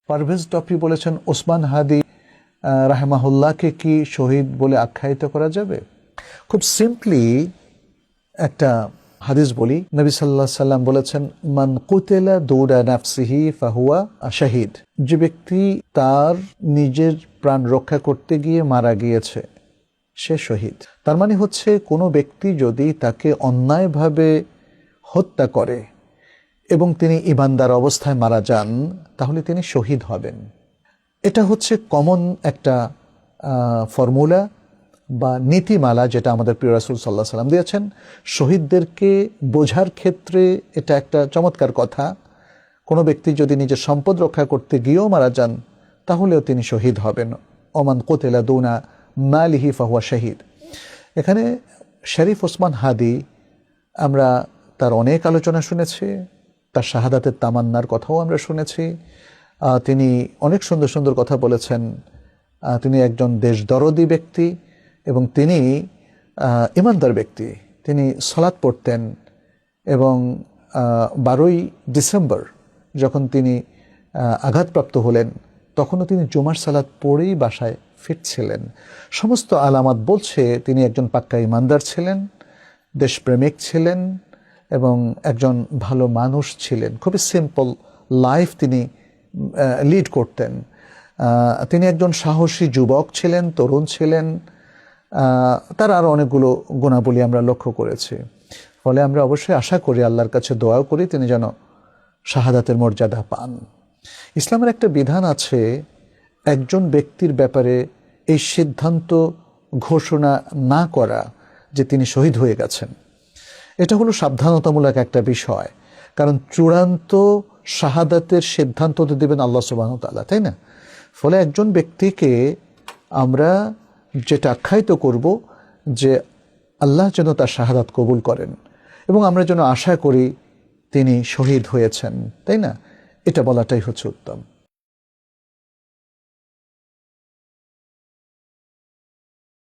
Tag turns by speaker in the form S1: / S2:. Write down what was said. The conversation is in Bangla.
S1: পারভেজ টপি বলেছেন, ওসমান হাদি রাহেমাহুল্লাহকে কি শহীদ বলে আখ্যায়িত করা যাবে? খুব সিম্পলি একটা হাদিস বলি। নবী সাল্লাল্লাহু আলাইহি সাল্লাম বলেছেন, মান কুতিলা দুরা নাফসিহি ফাহুয়া শাহিদ। যে ব্যক্তি তার নিজের প্রাণ রক্ষা করতে গিয়ে মারা গিয়েছে, সে শহীদ। তার মানে হচ্ছে, কোনো ব্যক্তি যদি তাকে অন্যায়ভাবে হত্যা করে এবং তিনি ঈমানদার অবস্থায় মারা যান, তাহলে তিনি শহীদ হবেন। এটা হচ্ছে কমন একটা ফর্মুলা বা নীতিমালা, যেটা আমাদের প্রিয় রাসূল সাল্লাল্লাহু আলাইহি সাল্লাম দিয়েছেন। শহীদদেরকে বোঝার ক্ষেত্রে এটা একটা চমৎকার কথা। কোনো ব্যক্তি যদি নিজের সম্পদ রক্ষা করতে গিয়েও মারা যান, তাহলেও তিনি শহীদ হবেন। ওমান কুতিলা দুনা মালিহি ফাহুয়া শাহিদ। এখানে শরীফ ওসমান হাদি, আমরা তার অনেক আলোচনা শুনেছি, তার শাহাদাতের তামান্নার কথাও আমরা শুনেছি। তিনি অনেক সুন্দর সুন্দর কথা বলেছেন। তিনি একজন দেশদরদী ব্যক্তি এবং তিনি ইমানদার ব্যক্তি। তিনি সালাত পড়তেন এবং 12ই ডিসেম্বর যখন তিনি আঘাতপ্রাপ্ত হলেন, তখনও তিনি জুমার সালাত পড়েই বাসায় ফিরছিলেন। সমস্ত আলামত বলছে তিনি একজন পাক্কা ইমানদার ছিলেন, দেশপ্রেমিক ছিলেন এবং একজন ভালো মানুষ ছিলেন। খুবই সিম্পল লাইফ তিনি লিড করতেন। তিনি একজন সাহসী যুবক ছিলেন, তরুণ ছিলেন। তার আরও অনেকগুলো গুণাবলী আমরা লক্ষ্য করেছি। ফলে আমরা অবশ্যই আশা করি, আল্লাহর কাছে দোয়াও করি, তিনি যেন শাহাদাতের মর্যাদা পান। ইসলামের একটা বিধান আছে, একজন ব্যক্তির ব্যাপারে এই সিদ্ধান্ত ঘোষণা না করা যে তিনি শহীদ হয়ে গেছেন। এটা হলো সাবধানতামূলক একটা বিষয়, কারণ চূড়ান্ত শাহাদাতের সিদ্ধান্ত তো দেবেন আল্লাহ সুবহানাহু ওয়া তাআলা, তাই না? ফলে একজন ব্যক্তিকে আমরা যেটা আখ্যায়িত করব যে আল্লাহ যেন তার শাহাদাত কবুল করেন এবং আমরা যেন আশা করি তিনি শহীদ হয়েছেন, তাই না? এটা বলাটাই হচ্ছে উত্তম।